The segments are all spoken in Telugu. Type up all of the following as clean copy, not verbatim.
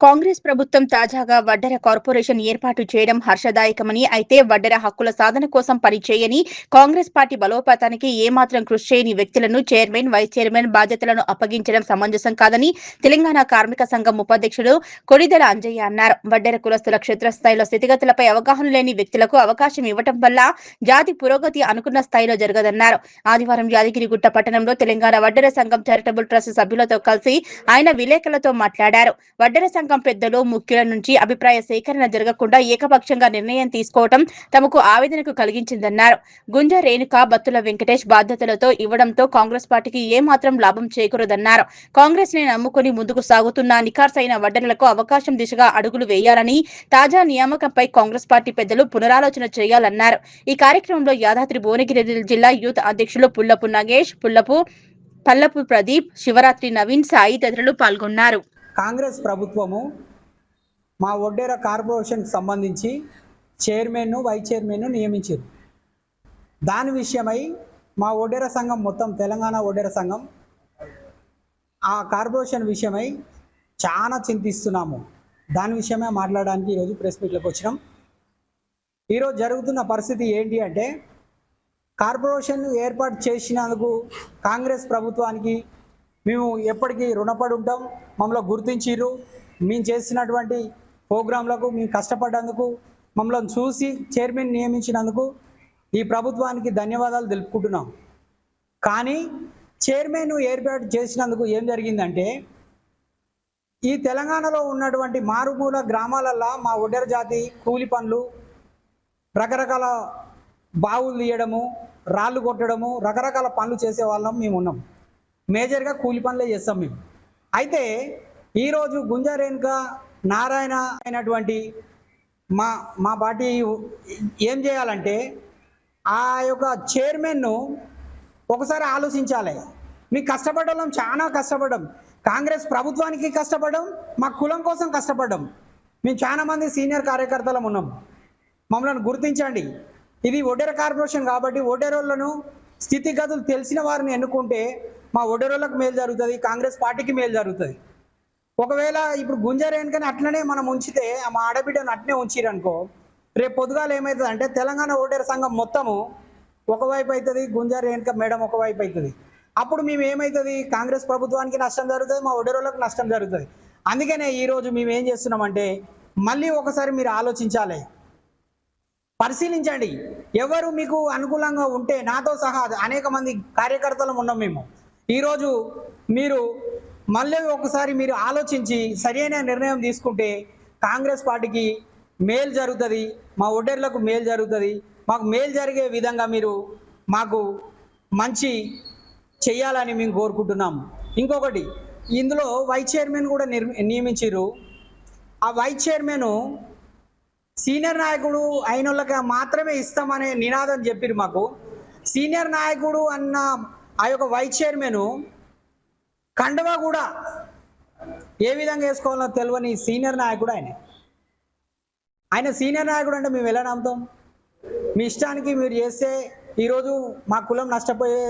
కాంగ్రెస్ ప్రభుత్వం తాజాగా వడ్డెర కార్పొరేషన్ ఏర్పాటు చేయడం హర్షదాయకమని, అయితే వడ్డెర హక్కుల సాధన కోసం పనిచేయని, కాంగ్రెస్ పార్టీ బలోపేతానికి ఏమాత్రం కృషి చేయని వ్యక్తులను చైర్మన్, వైస్ చైర్మన్ బాధ్యతలను అప్పగించడం సమంజసం కాదని తెలంగాణ కార్మిక సంఘం ఉపాధ్యక్షుడు కొడిదెల అంజయ్య అన్నారు. వడ్డెర కులస్తుల క్షేత్రస్థాయిలో స్థితిగతులపై అవగాహన లేని వ్యక్తులకు అవకాశం ఇవ్వటం వల్ల జాతి పురోగతి అనుకున్న స్థాయిలో జరగదన్నారు. ఆదివారం యాదగిరిగుట్ట పట్టణంలో తెలంగాణ వడ్డెర సంఘం చారిటబుల్ ట్రస్ట్ సభ్యులతో కలిసి ఆయన విలేకరులతో మాట్లాడారు. వడ్డెర సంఘం పెద్దలు ముఖ్యుల నుంచి అభిప్రాయ సేకరణ జరగకుండా ఏకపక్షంగా నిర్ణయం తీసుకోవడం తమకు ఆవేదనకు కలిగించిందన్నారు. గుంజ రేణుక, బత్తుల వెంకటేష్ బాధ్యతలతో ఇవ్వడంతో కాంగ్రెస్ పార్టీకి ఏమాత్రం లాభం చేకూరదన్నారు. కాంగ్రెస్ ని నమ్ముకుని ముందుకు సాగుతున్న నిఖార్సైన వడ్డెరలకు అవకాశం దిశగా అడుగులు వేయాలని, తాజా నియామకంపై కాంగ్రెస్ పార్టీ పెద్దలు పునరాలోచన చేయాలన్నారు. ఈ కార్యక్రమంలో యాదాద్రి భువనగిరి జిల్లా యూత్ అధ్యక్షులు పుల్లపు నాగేష్, పల్లపు ప్రదీప్, శివరాత్రి నవీన్, సాయి తదితరులు పాల్గొన్నారు. కాంగ్రెస్ ప్రభుత్వము మా వడ్డెర కార్పొరేషన్కి సంబంధించి చైర్మన్ను, వైస్ చైర్మన్ను నియమించారు. దాని విషయమై మా వడ్డెర సంఘం మొత్తం తెలంగాణ వడ్డెర సంఘం ఆ కార్పొరేషన్ విషయమై చాలా చింతిస్తున్నాము. దాని విషయమే మాట్లాడడానికి ఈరోజు ప్రెస్ మీట్లోకి వచ్చినాం. ఈరోజు జరుగుతున్న పరిస్థితి ఏంటి అంటే, కార్పొరేషన్ ఏర్పాటు చేసినందుకు కాంగ్రెస్ ప్రభుత్వానికి మేము ఎప్పటికీ రుణపడి ఉంటాం. మమ్మల్ని గుర్తించిర్రు, మేము చేసినటువంటి ప్రోగ్రాంలకు మేము కష్టపడ్డందుకు, మమ్మల్ని చూసి చైర్మన్ నియమించినందుకు ఈ ప్రభుత్వానికి ధన్యవాదాలు తెలుపుకుంటున్నాం. కానీ చైర్మన్ ఏర్పాటు చేసినందుకు ఏం జరిగిందంటే, ఈ తెలంగాణలో ఉన్నటువంటి మారుమూల గ్రామాలల్లో మా వడ్డెర జాతి కూలి పనులు, రకరకాల బావులు తీయడము, రాళ్ళు కొట్టడము, రకరకాల పనులు చేసే వాళ్ళం మేము ఉన్నాం. మేజర్గా కూలి పనులే చేస్తాం మేము. అయితే ఈరోజు గుంజ రేణుక నారాయణ అయినటువంటి మా పార్టీ ఏం చేయాలంటే, ఆ యొక్క చైర్మన్ను ఒకసారి ఆలోచించాలి. మీకు కష్టపడ్డం, చాలా కష్టపడ్డాం. కాంగ్రెస్ ప్రభుత్వానికి కష్టపడ్డాం, మా కులం కోసం కష్టపడ్డాం. మేము చాలా మంది సీనియర్ కార్యకర్తలం ఉన్నాం. మమ్మల్ని గుర్తించండి. ఇది వడ్డెర కార్పొరేషన్ కాబట్టి వడ్డెరోళ్లను స్థితిగతులు తెలిసిన వారిని ఎన్నుకుంటే మా వడ్డెరోళ్ళకు మేలు జరుగుతుంది, కాంగ్రెస్ పార్టీకి మేలు జరుగుతుంది. ఒకవేళ ఇప్పుడు గుంజ రేణుకని అట్లనే మనం ఉంచితే, మా ఆడబిడ్డను అట్నే ఉంచిరనుకో, రేపు పొద్దుగాల ఏమవుతుంది అంటే తెలంగాణ వడ్డెర సంఘం మొత్తము ఒకవైపు అవుతుంది, గుంజ రేణుక మేడం ఒకవైపు అవుతుంది. అప్పుడు మేము ఏమవుతుంది, కాంగ్రెస్ ప్రభుత్వానికి నష్టం జరుగుతుంది, మా వడ్డెరోళ్ళకు నష్టం జరుగుతుంది. అందుకనే ఈరోజు మేము ఏం చేస్తున్నామంటే, మళ్ళీ ఒకసారి మీరు ఆలోచించాలి, పరిశీలించండి. ఎవరు మీకు అనుకూలంగా ఉంటే, నాతో సహా అనేక మంది కార్యకర్తలు ఉన్నాం మేము. ఈరోజు మీరు మళ్ళీ ఒకసారి మీరు ఆలోచించి సరైన నిర్ణయం తీసుకుంటే కాంగ్రెస్ పార్టీకి మేలు జరుగుతుంది, మా వడ్డెర్లకు మేలు జరుగుతుంది. మాకు మేలు జరిగే విధంగా మీరు మాకు మంచి చేయాలని మేము కోరుకుంటున్నాము. ఇంకొకటి, ఇందులో వైస్ చైర్మన్ కూడా నియమించారు. ఆ వైస్ చైర్మన్ సీనియర్ నాయకుడు అయిన వాళ్ళకి మాత్రమే ఇస్తామనే నినాదం చెప్పారు మాకు. సీనియర్ నాయకుడు అన్న ఆ యొక్క వైస్ చైర్మన్ కండువా కూడా ఏ విధంగా వేసుకోవాలో తెలియని సీనియర్ నాయకుడు ఆయన సీనియర్ నాయకుడు అంటే మేము ఎలా నమ్ముతాం? మీ ఇష్టానికి మీరు చేస్తే ఈరోజు మా కులం నష్టపోయే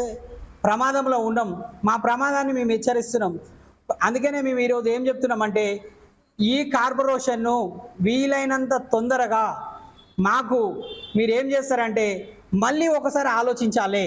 ప్రమాదంలో ఉండం. మా ప్రమాదాన్ని మేము హెచ్చరిస్తున్నాం. అందుకనే మేము ఈరోజు ఏం చెప్తున్నామంటే, ఈ కార్పొరేషన్ను వీలైనంత తొందరగా మాకు మీరు ఏం చేస్తారంటే మళ్ళీ ఒకసారి ఆలోచించాలి.